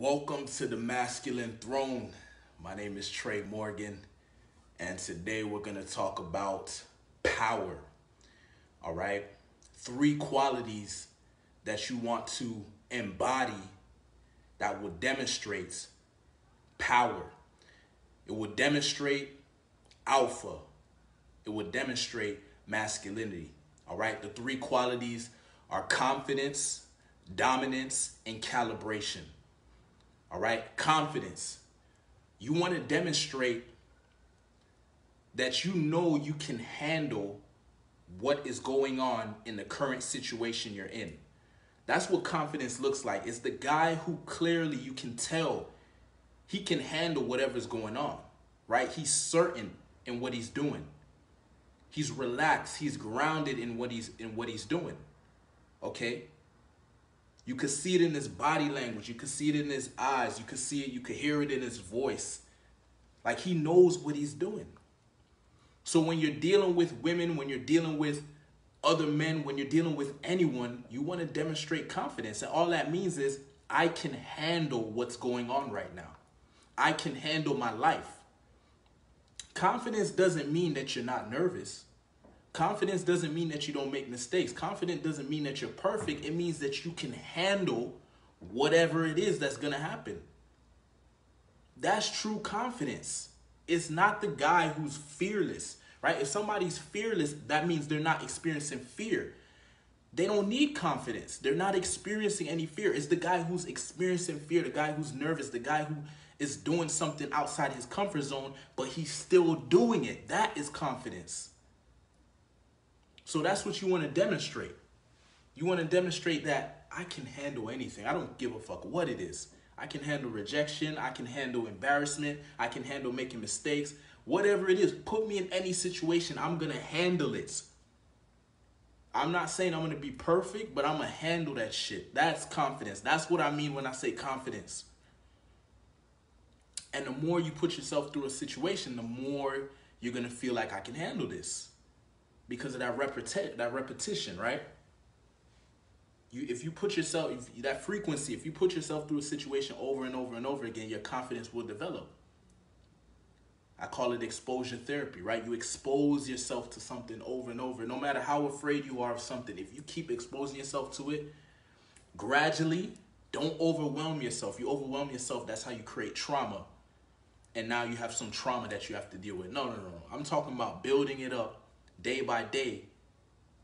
Welcome to the Masculine Throne. My name is Trey Morgan, and today we're going to talk about power. All right? 3 qualities that you want to embody that will demonstrate power. It will demonstrate alpha. It will demonstrate masculinity. All right? The 3 qualities are confidence, dominance, and calibration. All right, confidence. You want to demonstrate that you know you can handle what is going on in the current situation you're in. That's what confidence looks like. It's the guy who clearly you can tell he can handle whatever's going on, right? He's certain in what he's doing. He's relaxed. He's grounded in what he's doing. Okay? You could see it in his body language. You could see it in his eyes. You could see it. You could hear it in his voice. Like he knows what he's doing. So when you're dealing with women, when you're dealing with other men, when you're dealing with anyone, you want to demonstrate confidence. And all that means is I can handle what's going on right now. I can handle my life. Confidence doesn't mean that you're not nervous. Confidence doesn't mean that you don't make mistakes. Confidence doesn't mean that you're perfect. It means that you can handle whatever it is that's going to happen. That's true confidence. It's not the guy who's fearless, right? If somebody's fearless, that means they're not experiencing fear. They don't need confidence. They're not experiencing any fear. It's the guy who's experiencing fear, the guy who's nervous, the guy who is doing something outside his comfort zone, but he's still doing it. That is confidence. So that's what you want to demonstrate. You want to demonstrate that I can handle anything. I don't give a fuck what it is. I can handle rejection. I can handle embarrassment. I can handle making mistakes. Whatever it is, put me in any situation. I'm going to handle it. I'm not saying I'm going to be perfect, but I'm going to handle that shit. That's confidence. That's what I mean when I say confidence. And the more you put yourself through a situation, the more you're going to feel like I can handle this. Because of that repetition, right? If you put yourself, that frequency, if you put yourself through a situation over and over and over again, your confidence will develop. I call it exposure therapy, right? You expose yourself to something over and over. No matter how afraid you are of something, if you keep exposing yourself to it, gradually, don't overwhelm yourself. You overwhelm yourself, that's how you create trauma. And now you have some trauma that you have to deal with. No. I'm talking about building it up day by day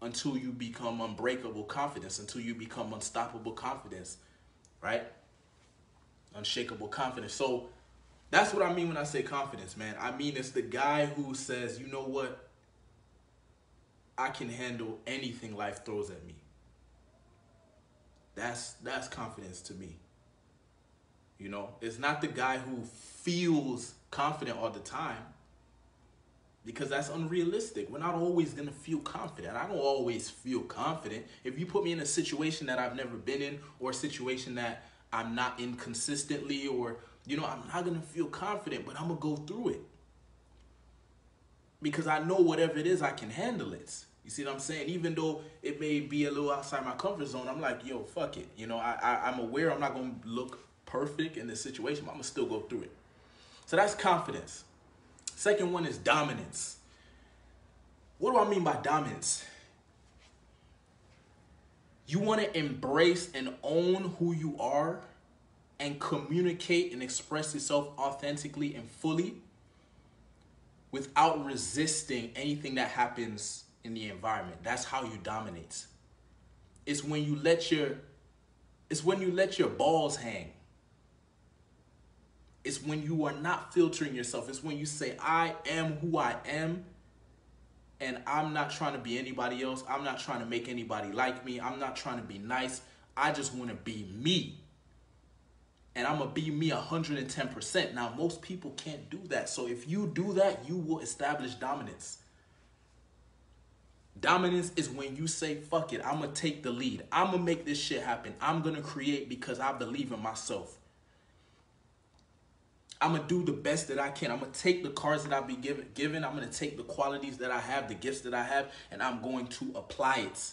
until you become unbreakable confidence, until you become unstoppable confidence, right? Unshakable confidence. So that's what I mean when I say confidence, man. I mean, it's the guy who says, you know what? I can handle anything life throws at me. That's confidence to me. You know, it's not the guy who feels confident all the time. Because that's unrealistic. We're not always going to feel confident. I don't always feel confident. If you put me in a situation that I've never been in, or a situation that I'm not in consistently, or, you know, I'm not going to feel confident, but I'm going to go through it. Because I know whatever it is, I can handle it. You see what I'm saying? Even though it may be a little outside my comfort zone, I'm like, yo, fuck it. You know, I'm aware I'm not going to look perfect in this situation, but I'm going to still go through it. So that's confidence. Second one is dominance. What do I mean by dominance? You want to embrace and own who you are and communicate and express yourself authentically and fully without resisting anything that happens in the environment. That's how you dominate. It's when you let your balls hang. It's when you are not filtering yourself. It's when you say, I am who I am, and I'm not trying to be anybody else. I'm not trying to make anybody like me. I'm not trying to be nice. I just want to be me. And I'm going to be me 110%. Now, most people can't do that. So if you do that, you will establish dominance. Dominance is when you say, fuck it, I'm going to take the lead. I'm going to make this shit happen. I'm going to create because I believe in myself. I'm going to do the best that I can. I'm going to take the cards that I've been given. I'm going to take the qualities that I have, the gifts that I have, and I'm going to apply it.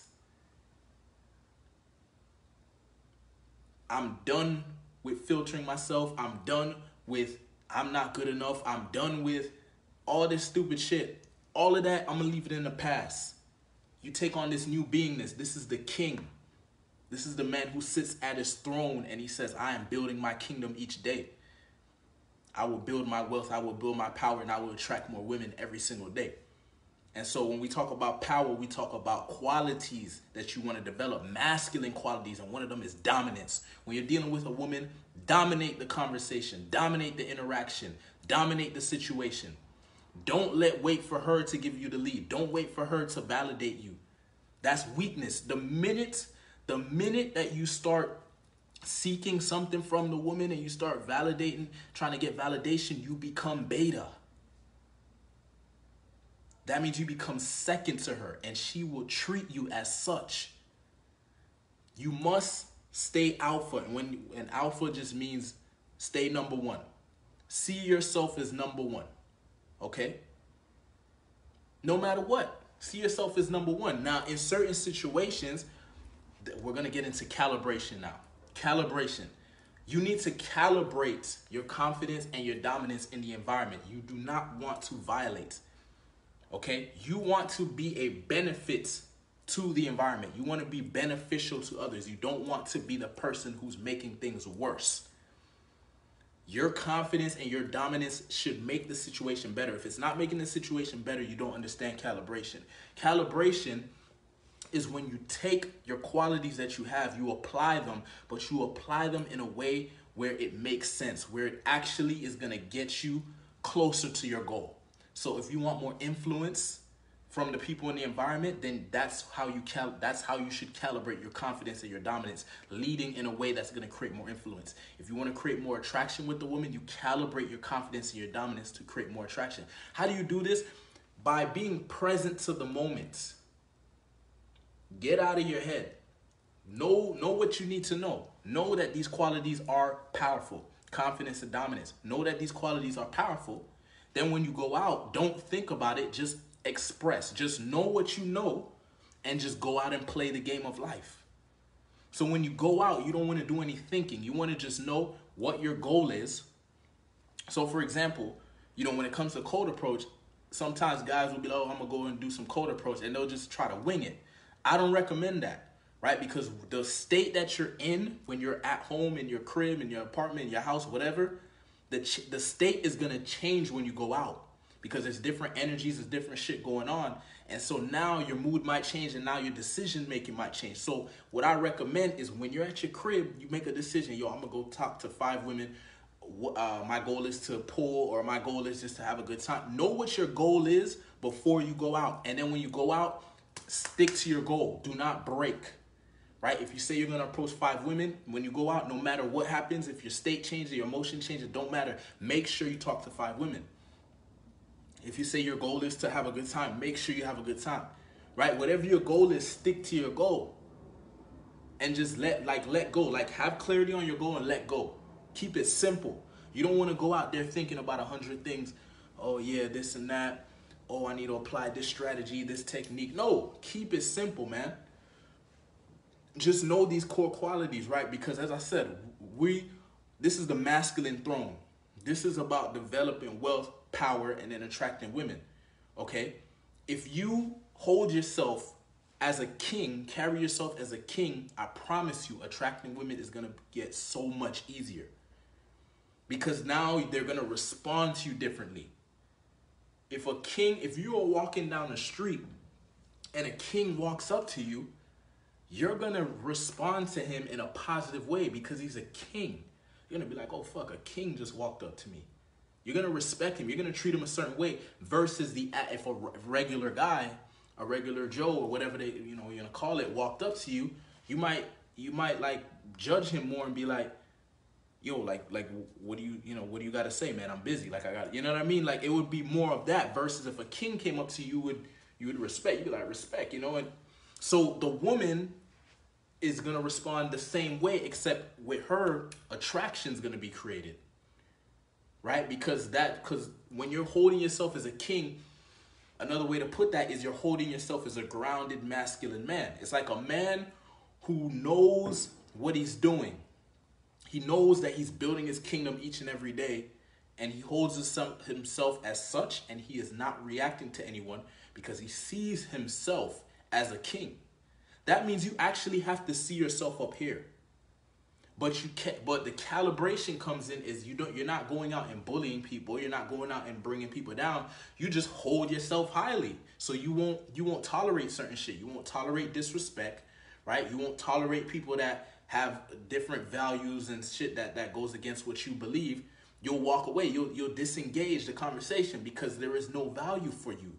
I'm done with filtering myself. I'm done with I'm not good enough. I'm done with all this stupid shit. All of that, I'm going to leave it in the past. You take on this new beingness. This is the king. This is the man who sits at his throne and he says, I am building my kingdom each day. I will build my wealth, I will build my power, and I will attract more women every single day. And so when we talk about power, we talk about qualities that you want to develop, masculine qualities, and one of them is dominance. When you're dealing with a woman, dominate the conversation, dominate the interaction, dominate the situation. Don't wait for her to give you the lead. Don't wait for her to validate you. That's weakness. The minute that you start seeking something from the woman and you start validating, trying to get validation, you become beta. That means you become second to her and she will treat you as such. You must stay alpha. And alpha just means stay number one. See yourself as number one. Okay? No matter what, see yourself as number one. Now, in certain situations, we're going to get into calibration now. Calibration. You need to calibrate your confidence and your dominance in the environment. You do not want to violate. Okay? You want to be a benefit to the environment. You want to be beneficial to others. You don't want to be the person who's making things worse. Your confidence and your dominance should make the situation better. If it's not making the situation better, you don't understand calibration. Calibration is when you take your qualities that you have, you apply them, but you apply them in a way where it makes sense, where it actually is going to get you closer to your goal. So if you want more influence from the people in the environment, then that's how you should calibrate your confidence and your dominance, leading in a way that's going to create more influence. If you want to create more attraction with the woman, you calibrate your confidence and your dominance to create more attraction. How do you do this? By being present to the moment. Get out of your head. Know what you need to know. Know that these qualities are powerful. Confidence and dominance. Know that these qualities are powerful. Then when you go out, don't think about it. Just express. Just know what you know and just go out and play the game of life. So when you go out, you don't want to do any thinking. You want to just know what your goal is. So for example, when it comes to cold approach, sometimes guys will be like, oh, I'm going to go and do some cold approach, and they'll just try to wing it. I don't recommend that, right? Because the state that you're in when you're at home, in your crib, in your apartment, in your house, whatever, the state is going to change when you go out because there's different energies, there's different shit going on. And so now your mood might change and now your decision making might change. So what I recommend is when you're at your crib, you make a decision. Yo, I'm going to go talk to 5 women. My goal is to pull, or my goal is just to have a good time. Know what your goal is before you go out. And then when you go out, stick to your goal. Do not break, right? If you say you're going to approach 5 women, when you go out, no matter what happens, if your state changes, your emotion changes, don't matter. Make sure you talk to 5 women. If you say your goal is to have a good time, make sure you have a good time, right? Whatever your goal is, stick to your goal and just let go. Like, have clarity on your goal and let go. Keep it simple. You don't want to go out there thinking about 100 things. Oh yeah, this and that. Oh, I need to apply this strategy, this technique. No, keep it simple, man. Just know these core qualities, right? Because as I said, this is the masculine throne. This is about developing wealth, power, and then attracting women, okay? If you hold yourself as a king, carry yourself as a king, I promise you, attracting women is going to get so much easier. Because now they're going to respond to you differently. If you are walking down the street and a king walks up to you, you're going to respond to him in a positive way because he's a king. You're going to be like, oh, fuck, a king just walked up to me. You're going to respect him. You're going to treat him a certain way versus if a regular guy, a regular Joe or whatever you're going to call it, walked up to you, you might like judge him more and be like, yo, like, what do you got to say, man? I'm busy. Like, I got, you know what I mean? Like, it would be more of that versus if a king came up to you, you would respect. You'd be like, respect, And so the woman is going to respond the same way, except with her, attraction's going to be created, right? Because when you're holding yourself as a king, another way to put that is you're holding yourself as a grounded masculine man. It's like a man who knows what he's doing. He knows that he's building his kingdom each and every day, and he holds himself as such, and he is not reacting to anyone because he sees himself as a king. That means you actually have to see yourself up here. But you can't. But the calibration comes in is you're not going out and bullying people. You're not going out and bringing people down. You just hold yourself highly. So you won't tolerate certain shit. You won't tolerate disrespect, right? You won't tolerate people that have different values and shit that goes against what you believe. You'll walk away. You'll disengage the conversation because there is no value for you.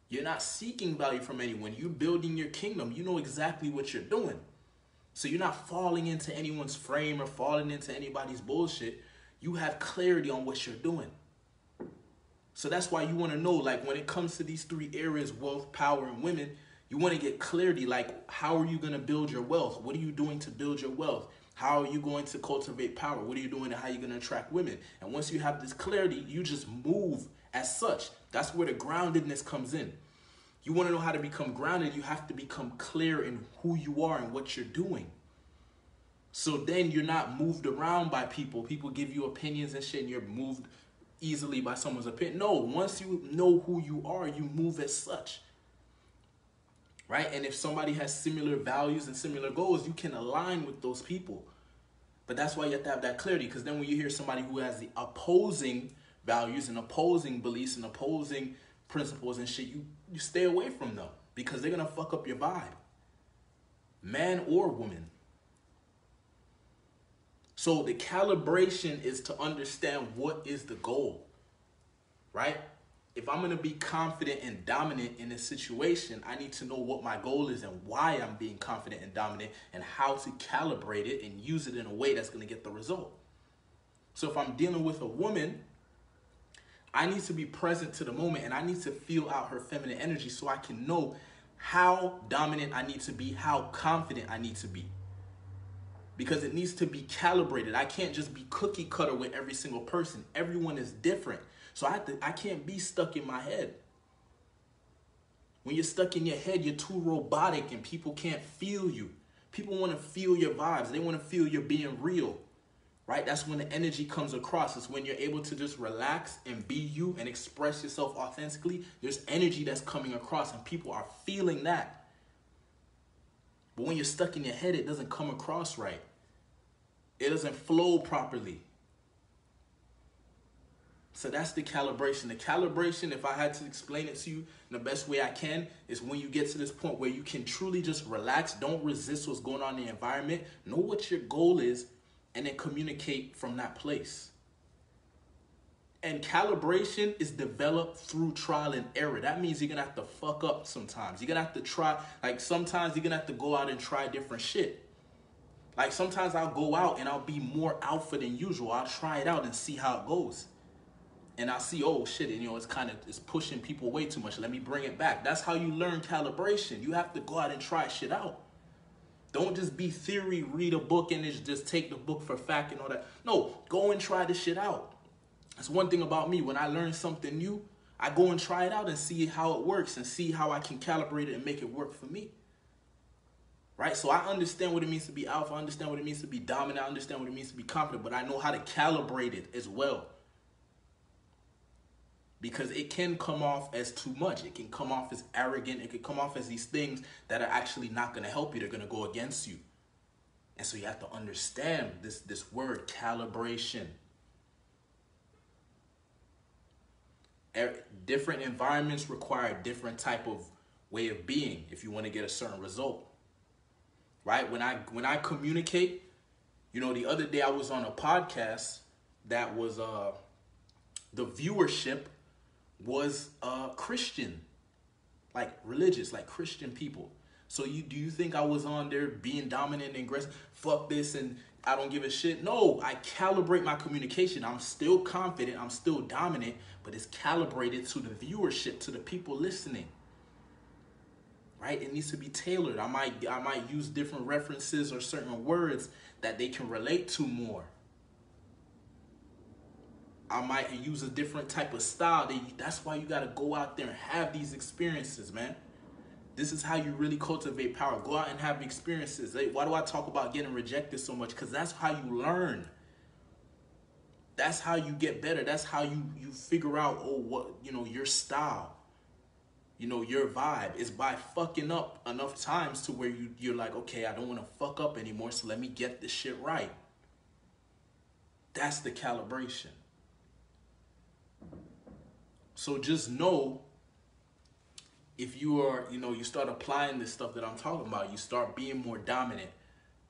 You're not seeking value from anyone. You're building your kingdom. You know exactly what you're doing. So you're not falling into anyone's frame or falling into anybody's bullshit. You have clarity on what you're doing. So that's why you want to know, like, when it comes to these three areas, wealth, power, and women, you want to get clarity. Like, how are you going to build your wealth? What are you doing to build your wealth? How are you going to cultivate power? What are you doing and how are you going to attract women? And once you have this clarity, you just move as such. That's where the groundedness comes in. You want to know how to become grounded, you have to become clear in who you are and what you're doing. So then you're not moved around by people. People give you opinions and shit and you're moved easily by someone's opinion. No, once you know who you are, you move as such. Right? And if somebody has similar values and similar goals, you can align with those people. But that's why you have to have that clarity, because then when you hear somebody who has the opposing values and opposing beliefs and opposing principles and shit, you stay away from them because they're gonna fuck up your vibe, man or woman. So the calibration is to understand what is the goal, right? If I'm gonna be confident and dominant in a situation, I need to know what my goal is and why I'm being confident and dominant and how to calibrate it and use it in a way that's gonna get the result. So if I'm dealing with a woman, I need to be present to the moment and I need to feel out her feminine energy so I can know how dominant I need to be, how confident I need to be. Because it needs to be calibrated. I can't just be cookie cutter with every single person. Everyone is different. So I can't be stuck in my head. When you're stuck in your head, you're too robotic and people can't feel you. People want to feel your vibes. They want to feel you're being real. Right? That's when the energy comes across. It's when you're able to just relax and be you and express yourself authentically. There's energy that's coming across and people are feeling that. But when you're stuck in your head, it doesn't come across right. It doesn't flow properly. So that's the calibration. The calibration, if I had to explain it to you in the best way I can, is when you get to this point where you can truly just relax. Don't resist what's going on in the environment. Know what your goal is. And then communicate from that place. And calibration is developed through trial and error. That means you're going to have to fuck up sometimes. You're going to have to try, like sometimes you're going to have to go out and try different shit. Like sometimes I'll go out and I'll be more alpha than usual. I'll try it out and see how it goes. And I'll see, oh shit, and, it's pushing people way too much. Let me bring it back. That's how you learn calibration. You have to go out and try shit out. Don't just be theory, read a book and just take the book for fact and all that. No, go and try this shit out. That's one thing about me. When I learn something new, I go and try it out and see how it works and see how I can calibrate it and make it work for me. Right? So I understand what it means to be alpha. I understand what it means to be dominant. I understand what it means to be confident. But I know how to calibrate it as well. Because it can come off as too much. It can come off as arrogant. It can come off as these things that are actually not going to help you. They're going to go against you. And so you have to understand this word, calibration. Different environments require a different type of way of being if you want to get a certain result. Right? When I communicate, the other day I was on a podcast that was the viewership was Christian, like religious, like Christian people. So do you think I was on there being dominant and aggressive? Fuck this and I don't give a shit. No, I calibrate my communication. I'm still confident. I'm still dominant, but it's calibrated to the viewership, to the people listening. Right? It needs to be tailored. I might use different references or certain words that they can relate to more. I might use a different type of style. That's why you got to go out there and have these experiences, man. This is how you really cultivate power. Go out and have experiences. Why do I talk about getting rejected so much? Because that's how you learn. That's how you get better. That's how you figure out, oh, what, your style, your vibe is by fucking up enough times to where you're like, okay, I don't want to fuck up anymore, so let me get this shit right. That's the calibration. So just know, if you are, you start applying this stuff that I'm talking about, you start being more dominant,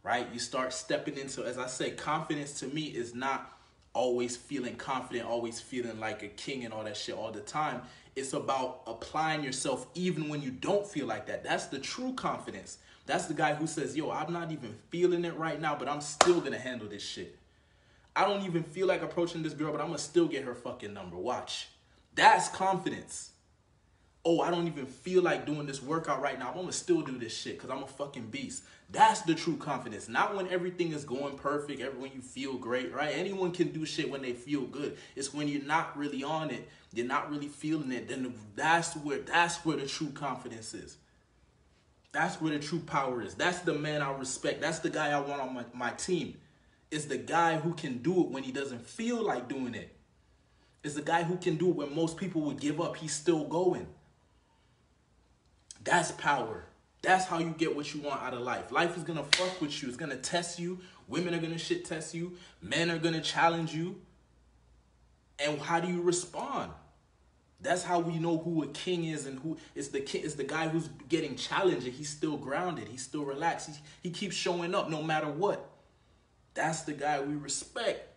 right? You start stepping into, as I say, confidence to me is not always feeling confident, always feeling like a king and all that shit all the time. It's about applying yourself even when you don't feel like that. That's the true confidence. That's the guy who says, yo, I'm not even feeling it right now, but I'm still gonna handle this shit. I don't even feel like approaching this girl, but I'm gonna still get her fucking number. Watch. That's confidence. Oh, I don't even feel like doing this workout right now. I'm gonna still do this shit because I'm a fucking beast. That's the true confidence. Not when everything is going perfect, when you feel great, right? Anyone can do shit when they feel good. It's when you're not really on it, you're not really feeling it, then that's where the true confidence is. That's where the true power is. That's the man I respect. That's the guy I want on my team. It's the guy who can do it when he doesn't feel like doing it. It's the guy who can do it when most people would give up. He's still going. That's power. That's how you get what you want out of life. Life is going to fuck with you. It's going to test you. Women are going to shit test you. Men are going to challenge you. And how do you respond? That's how we know who a king is and who is the king. Is the guy who's getting challenged and he's still grounded. He's still relaxed. He keeps showing up no matter what. That's the guy we respect.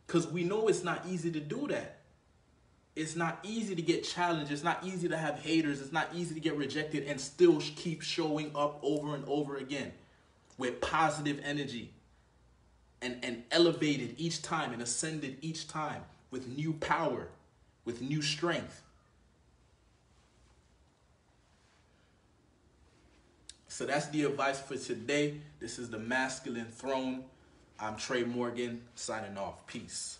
Because we know it's not easy to do that. It's not easy to get challenged. It's not easy to have haters. It's not easy to get rejected and still keep showing up over and over again with positive energy and elevated each time and ascended each time with new power, with new strength. So that's the advice for today. This is the Masculine Throne. I'm Trey Morgan, signing off. Peace.